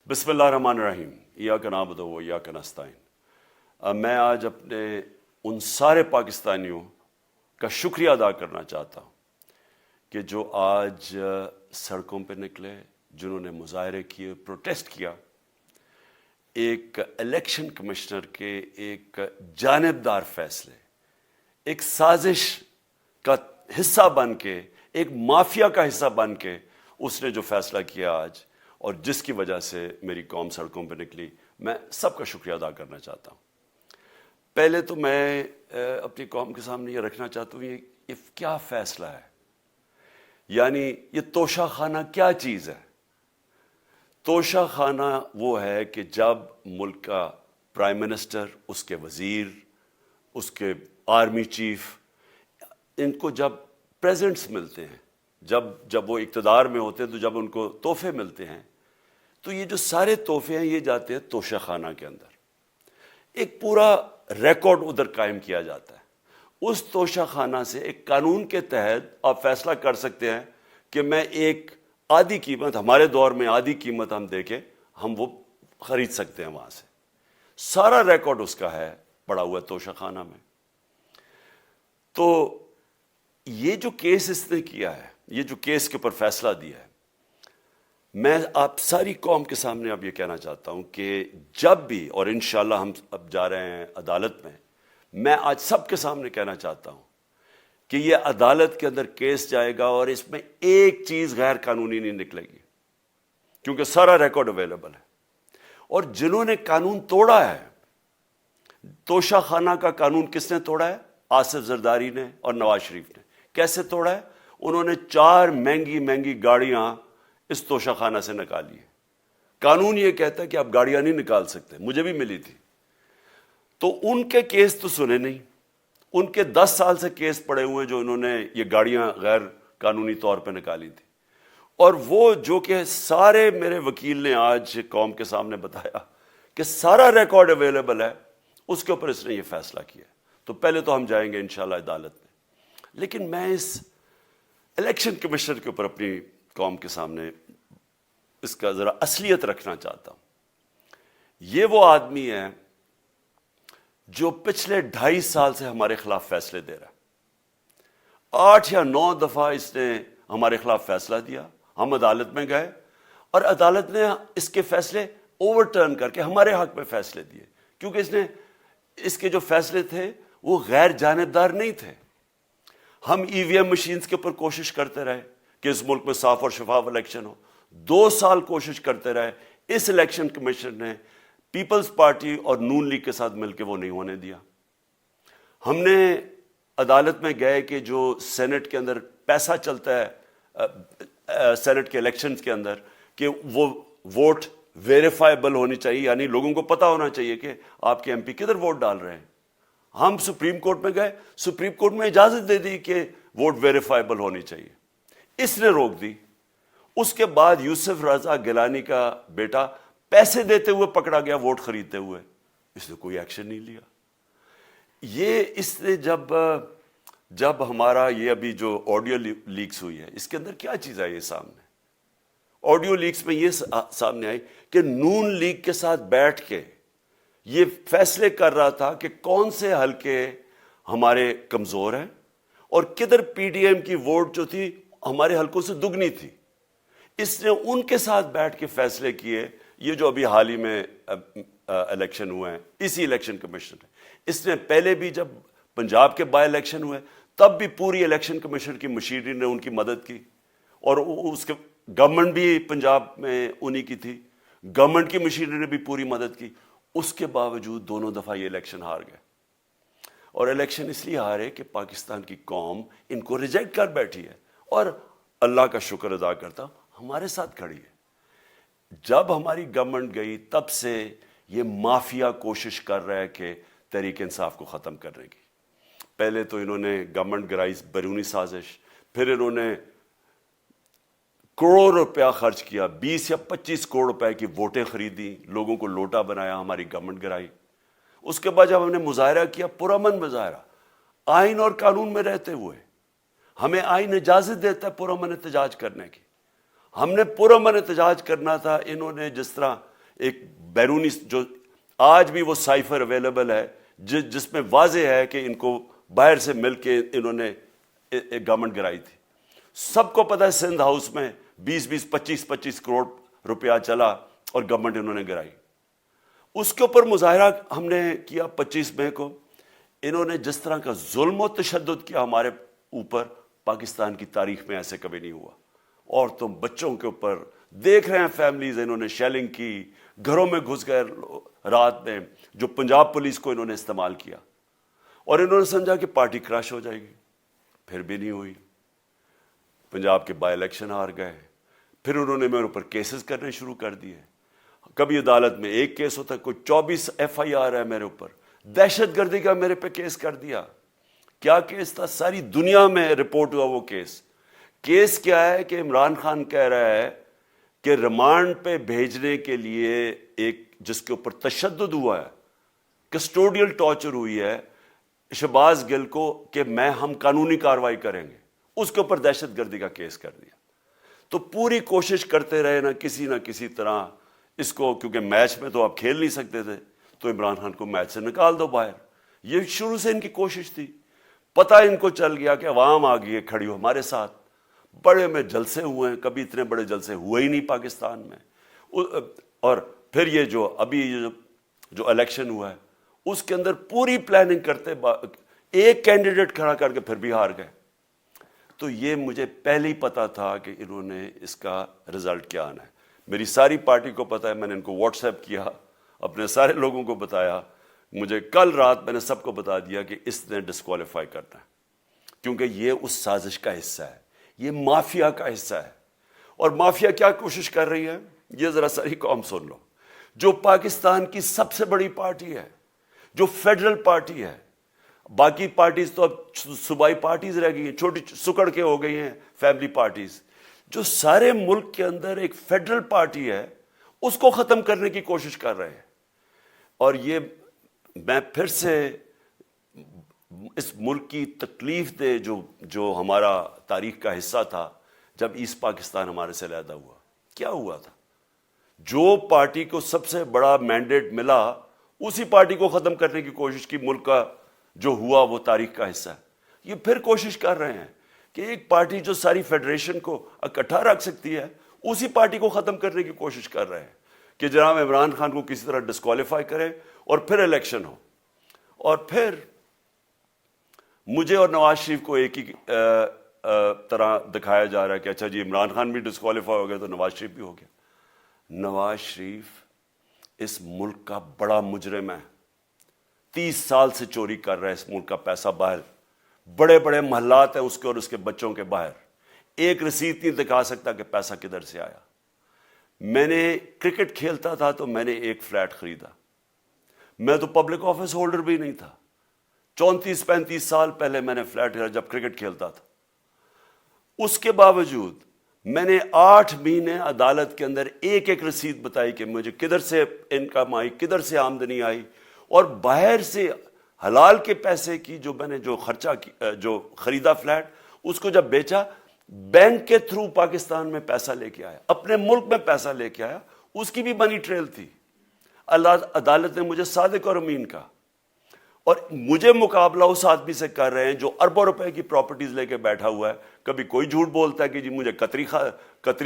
بسم اللہ الرحمن الرحیم ایاک نعبد و ایاک نستعین۔ میں آج اپنے ان سارے پاکستانیوں کا شکریہ ادا کرنا چاہتا ہوں کہ جو آج سڑکوں پہ نکلے، جنہوں نے مظاہرے کیے، پروٹیسٹ کیا، ایک الیکشن کمشنر کے ایک جانبدار فیصلے، ایک سازش کا حصہ بن کے، ایک مافیا کا حصہ بن کے اس نے جو فیصلہ کیا آج، اور جس کی وجہ سے میری قوم سڑکوں پہ نکلی، میں سب کا شکریہ ادا کرنا چاہتا ہوں۔ پہلے تو میں اپنی قوم کے سامنے یہ رکھنا چاہتا ہوں یہ کیا فیصلہ ہے، یعنی یہ توشہ خانہ کیا چیز ہے۔ توشہ خانہ وہ ہے کہ جب ملک کا پرائم منسٹر، اس کے وزیر، اس کے آرمی چیف، ان کو جب پریزنٹس ملتے ہیں، جب وہ اقتدار میں ہوتے ہیں، تو جب ان کو تحفے ملتے ہیں، تو یہ جو سارے تحفے ہیں یہ جاتے ہیں توشہ خانہ کے اندر۔ ایک پورا ریکارڈ ادھر قائم کیا جاتا ہے۔ اس توشہ خانہ سے ایک قانون کے تحت آپ فیصلہ کر سکتے ہیں کہ میں ایک آدھی قیمت، ہمارے دور میں آدھی قیمت ہم دے کے ہم وہ خرید سکتے ہیں وہاں سے۔ سارا ریکارڈ اس کا ہے پڑا ہوا توشہ خانہ میں۔ تو یہ جو کیس اس نے کیا ہے، یہ جو کیس کے اوپر فیصلہ دیا ہے، میں آپ ساری قوم کے سامنے اب یہ کہنا چاہتا ہوں کہ جب بھی، اور انشاءاللہ ہم اب جا رہے ہیں عدالت میں آج سب کے سامنے کہنا چاہتا ہوں کہ یہ عدالت کے اندر کیس جائے گا اور اس میں ایک چیز غیر قانونی نہیں نکلے گی، کیونکہ سارا ریکارڈ اویلیبل ہے۔ اور جنہوں نے قانون توڑا ہے، توشہ خانہ کا قانون کس نے توڑا ہے؟ آصف زرداری نے اور نواز شریف نے۔ کیسے توڑا ہے؟ انہوں نے 4 مہنگی گاڑیاں اس توشہ خانہ سے نکالی ہے۔ قانون یہ کہتا ہے کہ آپ گاڑیاں نہیں نکال سکتے، مجھے بھی ملی تھی۔ تو ان کے کیس تو سنے نہیں، ان کے 10 سال سے کیس پڑے ہوئے ہیں جو انہوں نے یہ گاڑیاں غیر قانونی طور پہ نکالی تھی۔ اور وہ جو کہ سارے میرے وکیل نے آج قوم کے سامنے بتایا کہ سارا ریکارڈ اویلیبل ہے، اس کے اوپر اس نے یہ فیصلہ کیا۔ تو پہلے تو ہم جائیں گے انشاءاللہ عدالت میں، لیکن میں اس الیکشن کمیشنر کے اوپر اپنی قوم کے سامنے اس کا ذرا اصلیت رکھنا چاہتا ہوں۔ یہ وہ آدمی ہے جو پچھلے 2.5 سال سے ہمارے خلاف فیصلے دے رہا ہے۔ 8 یا 9 دفعہ اس نے ہمارے خلاف فیصلہ دیا، ہم عدالت میں گئے اور عدالت نے اس کے فیصلے اوور ٹرن کر کے ہمارے حق میں فیصلے دیے، کیونکہ اس کے جو فیصلے تھے وہ غیر جانبدار نہیں تھے۔ ہم ای وی ایم مشینز کے اوپر کوشش کرتے رہے کہ اس ملک میں صاف اور شفاف الیکشن ہو، 2 سال کوشش کرتے رہے۔ اس الیکشن کمیشن نے پیپلز پارٹی اور نون لیگ کے ساتھ مل کے وہ نہیں ہونے دیا۔ ہم نے عدالت میں گئے کہ جو سینٹ کے اندر پیسہ چلتا ہے، سینٹ کے الیکشنز کے اندر، کہ وہ ووٹ ویریفائبل ہونی چاہیے، یعنی لوگوں کو پتہ ہونا چاہیے کہ آپ کے ایم پی کدھر ووٹ ڈال رہے ہیں۔ ہم سپریم کورٹ میں گئے، سپریم کورٹ میں اجازت دے دی کہ ووٹ ویریفائبل ہونی چاہیے، اس نے روک دی۔ اس کے بعد یوسف رضا گیلانی کا بیٹا پیسے دیتے ہوئے پکڑا گیا ووٹ خریدتے ہوئے، اس نے کوئی ایکشن نہیں لیا۔ یہ اس نے جب ہمارا یہ ابھی جو آڈیو لیکس ہوئی ہے، اس کے اندر کیا چیز آئی ہے سامنے؟ آڈیو لیکس میں یہ سامنے آئی کہ نون لیگ کے ساتھ بیٹھ کے یہ فیصلے کر رہا تھا کہ کون سے حلقے ہمارے کمزور ہیں اور کدھر پی ڈی ایم کی ووٹ جو تھی ہمارے حلقوں سے دگنی تھی۔ اس نے ان کے ساتھ بیٹھ کے فیصلے کیے۔ یہ جو ابھی حال ہی میں الیکشن ہوئے ہیں، اسی الیکشن کمیشن نے، اس نے پہلے بھی جب پنجاب کے بائی الیکشن ہوئے تب بھی پوری الیکشن کمیشن کی مشینری نے ان کی مدد کی، اور اس کے گورنمنٹ بھی پنجاب میں انہی کی تھی، گورنمنٹ کی مشینری نے بھی پوری مدد کی۔ اس کے باوجود دونوں دفعہ یہ الیکشن ہار گئے، اور الیکشن اس لیے ہارے کہ پاکستان کی قوم ان کو ریجیکٹ کر بیٹھی ہے، اور اللہ کا شکر ادا کرتا ہوں ہمارے ساتھ کھڑی ہے۔ جب ہماری گورنمنٹ گئی تب سے یہ مافیا کوشش کر رہا ہے کہ تحریک انصاف کو ختم کرنے کی۔ پہلے تو انہوں نے گورنمنٹ گرائی بیرونی سازش، پھر انہوں نے کروڑ روپیہ خرچ کیا، 20 یا 25 کروڑ روپے کی ووٹیں خریدی، لوگوں کو لوٹا بنایا، ہماری گورنمنٹ گرائی۔ اس کے بعد جب ہم نے مظاہرہ کیا، پرامن مظاہرہ، آئین اور قانون میں رہتے ہوئے، ہمیں آئین اجازت دیتا ہے پرامن احتجاج کرنے کی، ہم نے پرامن احتجاج کرنا تھا۔ انہوں نے جس طرح ایک بیرونی جو آج بھی وہ سائفر اویلیبل ہے جس میں واضح ہے کہ ان کو باہر سے مل کے انہوں نے ایک گورنمنٹ گرائی تھی. سب کو پتہ ہے سندھ ہاؤس میں 25 کروڑ روپیہ چلا اور گورنمنٹ انہوں نے گرائی. اس کے اوپر مظاہرہ ہم نے کیا 25 مئی کو. انہوں نے جس طرح کا ظلم و تشدد کیا ہمارے اوپر پاکستان کی تاریخ میں ایسے کبھی نہیں ہوا. عورتوں بچوں کے اوپر دیکھ رہے ہیں فیملیز, انہوں نے شیلنگ کی, گھروں میں گھس گئے رات میں, جو پنجاب پولیس کو انہوں نے استعمال کیا, اور انہوں نے سمجھا کہ پارٹی کراش ہو جائے گی. پھر بھی نہیں ہوئی. پنجاب کے بائی الیکشن ہار گئے. پھر انہوں نے میرے اوپر کیسز کرنے شروع کر دیے. کبھی عدالت میں ایک کیس ہوتا ہے, کوئی 24 FIR ہے میرے اوپر. دہشت گردی کا میرے پہ کیس کر دیا. کیا کیس تھا؟ ساری دنیا میں رپورٹ ہوا وہ کیس. کیس کیا ہے کہ عمران خان کہہ رہا ہے کہ ریمانڈ پہ بھیجنے کے لیے ایک جس کے اوپر تشدد ہوا ہے, کسٹوڈیل ٹارچر ہوئی ہے شہباز گل کو, کہ ہم قانونی کارروائی کریں گے, اس کے اوپر دہشت گردی کا کیس کر دیا. تو پوری کوشش کرتے رہے نہ کسی طرح اس کو, کیونکہ میچ میں تو آپ کھیل نہیں سکتے تھے, تو عمران خان کو میچ سے نکال دو باہر. یہ شروع سے ان کی کوشش تھی. پتہ ان کو چل گیا کہ عوام آ گئی ہے کھڑی ہو ہمارے ساتھ. بڑے میں جلسے ہوئے ہیں, کبھی اتنے بڑے جلسے ہوئے ہی نہیں پاکستان میں. اور پھر یہ جو ابھی جو الیکشن ہوا ہے اس کے اندر پوری پلاننگ کرتے ایک کینڈیڈیٹ کھڑا کر کے پھر بھی ہار گئے. تو یہ مجھے پہلے ہی پتا تھا کہ انہوں نے اس کا رزلٹ کیا آنا ہے. میری ساری پارٹی کو پتا ہے, میں نے ان کو واٹس ایپ کیا, اپنے سارے لوگوں کو بتایا. مجھے کل رات میں نے سب کو بتا دیا کہ اس نے ڈسکوالیفائی کرنا ہے, کیونکہ یہ اس سازش کا حصہ ہے, یہ مافیا کا حصہ ہے. اور مافیا کیا کوشش کر رہی ہے یہ ذرا ساری قوم سن لو. جو پاکستان کی سب سے بڑی پارٹی ہے, جو فیڈرل پارٹی ہے, باقی پارٹیز تو اب صوبائی پارٹیز رہ گئی ہیں, چھوٹی سکڑ کے ہو گئی ہیں فیملی پارٹیز. جو سارے ملک کے اندر ایک فیڈرل پارٹی ہے اس کو ختم کرنے کی کوشش کر رہے ہیں. اور یہ میں پھر سے اس ملک کی تکلیف دہ جو ہمارا تاریخ کا حصہ تھا, جب ایسٹ پاکستان ہمارے سے علیحدہ ہوا, کیا ہوا تھا؟ جو پارٹی کو سب سے بڑا مینڈیٹ ملا اسی پارٹی کو ختم کرنے کی کوشش کی. ملک کا جو ہوا وہ تاریخ کا حصہ ہے. یہ پھر کوشش کر رہے ہیں کہ ایک پارٹی جو ساری فیڈریشن کو اکٹھا رکھ سکتی ہے اسی پارٹی کو ختم کرنے کی کوشش کر رہے ہیں کہ جناب عمران خان کو کسی طرح ڈسکوالیفائی کرے اور پھر الیکشن ہو. اور پھر مجھے اور نواز شریف کو ایک ہی طرح دکھایا جا رہا ہے کہ اچھا جی عمران خان بھی ڈسکوالیفائی ہو گیا تو نواز شریف بھی ہو گیا. نواز شریف اس ملک کا بڑا مجرم ہے. 30 سال سے چوری کر رہا ہے اس ملک کا پیسہ باہر. بڑے بڑے محلات ہیں اس کے اور اس کے بچوں کے باہر. ایک رسید نہیں دکھا سکتا کہ پیسہ کدھر سے آیا. میں نے کرکٹ کھیلتا تھا تو میں نے ایک فلیٹ خریدا. میں تو پبلک آفس ہولڈر بھی نہیں تھا. 34-35 سال پہلے میں نے فلیٹ خریدا جب کرکٹ کھیلتا تھا. اس کے باوجود میں نے 8 مہینے عدالت کے اندر ایک ایک رسید بتائی کہ مجھے کدھر سے انکم آئی, کدھر سے آمدنی آئی, اور باہر سے حلال کے پیسے کی جو میں نے جو خرچہ جو خریدا فلیٹ, اس کو جب بیچا بینک کے تھرو پاکستان میں پیسہ لے کے آیا, اپنے ملک میں پیسہ لے کے آیا. اس کی بھی منی ٹریل تھی. عدالت نے مجھے صادق اور امین کہا, اور مجھے مقابلہ اس آدمی سے کر رہے ہیں جو اربوں روپے کی پراپرٹیز لے کے بیٹھا ہوا ہے. کبھی کوئی جھوٹ بولتا ہے کہ جی مجھے قطری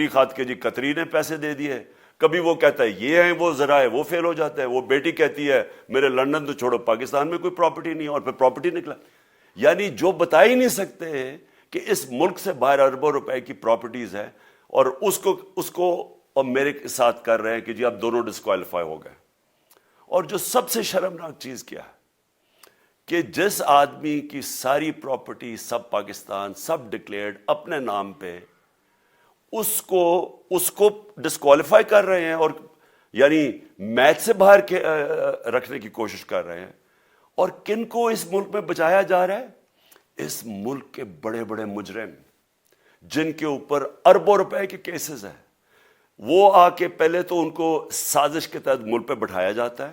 کھاد کے جی قطری نے پیسے دے دیے, کبھی وہ کہتا ہے یہ ہے وہ ذرائع وہ فیل ہو جاتا ہے. وہ بیٹی کہتی ہے میرے لندن تو چھوڑو پاکستان میں کوئی پراپرٹی نہیں, اور پھر پراپرٹی نکلا. یعنی جو بتا ہی نہیں سکتے کہ اس ملک سے باہر اربوں روپے کی پراپرٹیز ہے, اور اس کو اور میرے ساتھ کر رہے ہیں کہ جی اب دونوں ڈسکوالیفائی ہو گئے. اور جو سب سے شرمناک چیز کیا ہے کہ جس آدمی کی ساری پراپرٹی سب پاکستان سب ڈکلیئرڈ اپنے نام پہ, اس کو ڈسکوالیفائی کر رہے ہیں, اور یعنی میچ سے باہر رکھنے کی کوشش کر رہے ہیں. اور کن کو اس ملک میں بچایا جا رہا ہے؟ اس ملک کے بڑے بڑے مجرم جن کے اوپر اربوں روپے کے کیسز ہیں, وہ آ کے پہلے تو ان کو سازش کے تحت ملک پہ بٹھایا جاتا ہے,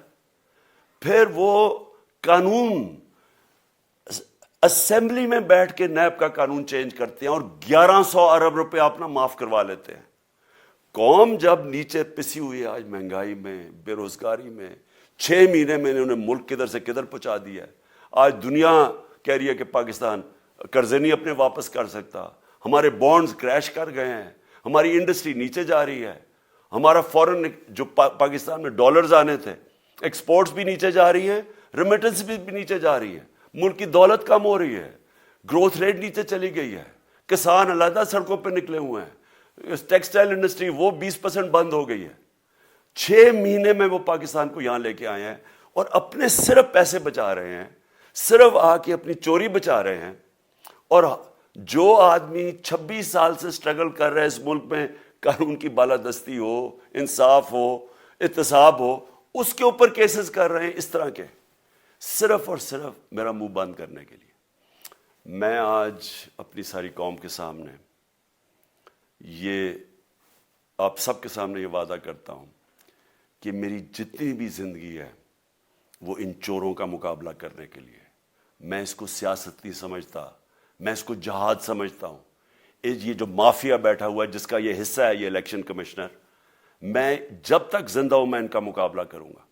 پھر وہ قانون اسمبلی میں بیٹھ کے نیب کا قانون چینج کرتے ہیں اور 1100 ارب روپے اپنا معاف کروا لیتے ہیں. قوم جب نیچے پسی ہوئی ہے آج مہنگائی میں، بے روزگاری میں، 6 مہینے میں انہوں نے ملک کدھر سے کدھر پہنچا دیا ہے. آج دنیا کہہ رہی ہے کہ پاکستان قرضے نہیں اپنے واپس کر سکتا، ہمارے بانڈز کریش کر گئے ہیں، ہماری انڈسٹری نیچے جا رہی ہے، ہمارا فورن جو پاکستان میں ڈالرز آنے تھے ایکسپورٹس بھی نیچے جا رہی ہیں، ریمیٹنس بھی نیچے جا رہی ہے، ملک کی دولت کم ہو رہی ہے، گروتھ ریٹ نیچے چلی گئی ہے، کسان علیحدہ سڑکوں پہ نکلے ہوئے ہیں، ٹیکسٹائل انڈسٹری وہ 20% بند ہو گئی ہے. 6 مہینے میں وہ پاکستان کو یہاں لے کے آئے ہیں اور اپنے صرف پیسے بچا رہے ہیں، صرف آ کے اپنی چوری بچا رہے ہیں. اور جو آدمی 26 سال سے سٹرگل کر رہے ہیں اس ملک میں، قانون کی بالادستی ہو، انصاف ہو، احتساب ہو، اس کے اوپر کیسز کر رہے ہیں اس طرح کے، صرف اور صرف میرا منہ بند کرنے کے لیے. میں آج اپنی ساری قوم کے سامنے یہ آپ سب کے سامنے یہ وعدہ کرتا ہوں کہ میری جتنی بھی زندگی ہے وہ ان چوروں کا مقابلہ کرنے کے لیے. میں اس کو سیاست نہیں سمجھتا، میں اس کو جہاد سمجھتا ہوں. یہ جو مافیا بیٹھا ہوا ہے جس کا یہ حصہ ہے یہ الیکشن کمشنر، میں جب تک زندہ ہوں میں ان کا مقابلہ کروں گا.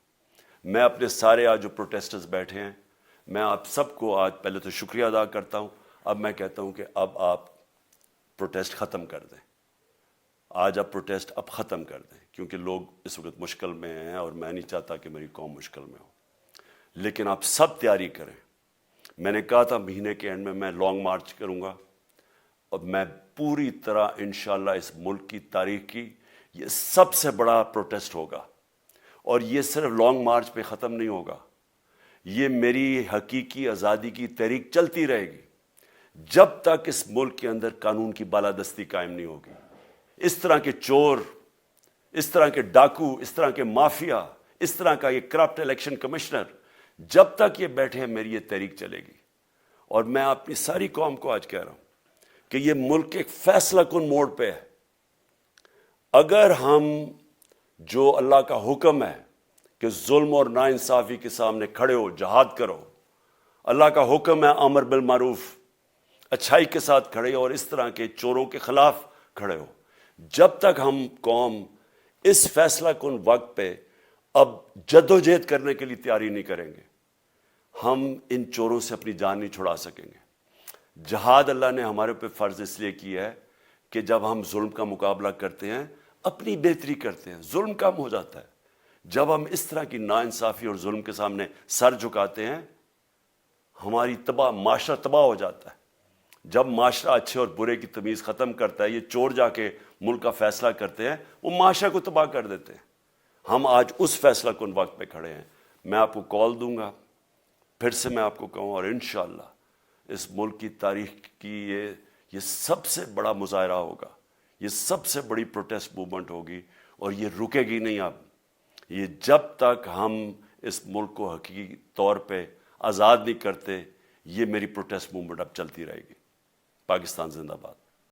میں اپنے سارے آج جو پروٹیسٹرز بیٹھے ہیں، میں آپ سب کو آج پہلے تو شکریہ ادا کرتا ہوں. اب میں کہتا ہوں کہ اب آپ پروٹیسٹ ختم کر دیں. آج آپ پروٹیسٹ اب ختم کر دیں، کیونکہ لوگ اس وقت مشکل میں ہیں اور میں نہیں چاہتا کہ میری قوم مشکل میں ہو. لیکن آپ سب تیاری کریں. میں نے کہا تھا مہینے کے اینڈ میں لانگ مارچ کروں گا، اور میں پوری طرح انشاءاللہ اس ملک کی تاریخ کی یہ سب سے بڑا پروٹیسٹ ہوگا. اور یہ صرف لانگ مارچ پہ ختم نہیں ہوگا، یہ میری حقیقی آزادی کی تحریک چلتی رہے گی جب تک اس ملک کے اندر قانون کی بالادستی قائم نہیں ہوگی. اس طرح کے چور، اس طرح کے ڈاکو، اس طرح کے مافیا، اس طرح کا یہ کرپٹ الیکشن کمشنر جب تک یہ بیٹھے ہیں میری یہ تحریک چلے گی. اور میں اپنی ساری قوم کو آج کہہ رہا ہوں کہ یہ ملک ایک فیصلہ کن موڑ پہ ہے. اگر ہم جو اللہ کا حکم ہے کہ ظلم اور ناانصافی کے سامنے کھڑے ہو، جہاد کرو، اللہ کا حکم ہے امر بالمعروف، اچھائی کے ساتھ کھڑے ہو اور اس طرح کے چوروں کے خلاف کھڑے ہو، جب تک ہم قوم اس فیصلہ کن وقت پہ اب جدوجہد کرنے کے لیے تیاری نہیں کریں گے، ہم ان چوروں سے اپنی جان نہیں چھڑا سکیں گے. جہاد اللہ نے ہمارے پہ فرض اس لیے کیا ہے کہ جب ہم ظلم کا مقابلہ کرتے ہیں اپنی بہتری کرتے ہیں، ظلم کم ہو جاتا ہے. جب ہم اس طرح کی ناانصافی اور ظلم کے سامنے سر جھکاتے ہیں ہماری معاشرہ تباہ ہو جاتا ہے. جب معاشرہ اچھے اور برے کی تمیز ختم کرتا ہے، یہ چور جا کے ملک کا فیصلہ کرتے ہیں، وہ معاشرہ کو تباہ کر دیتے ہیں. ہم آج اس فیصلہ کن وقت پہ کھڑے ہیں. میں آپ کو کال دوں گا، پھر سے میں آپ کو کہوں، اور انشاءاللہ اس ملک کی تاریخ کی یہ سب سے بڑا مظاہرہ ہوگا، یہ سب سے بڑی پروٹیسٹ موومنٹ ہوگی، اور یہ رکے گی نہیں. اب یہ جب تک ہم اس ملک کو حقیقی طور پہ آزاد نہیں کرتے، یہ میری پروٹیسٹ موومنٹ اب چلتی رہے گی. پاکستان زندہ باد.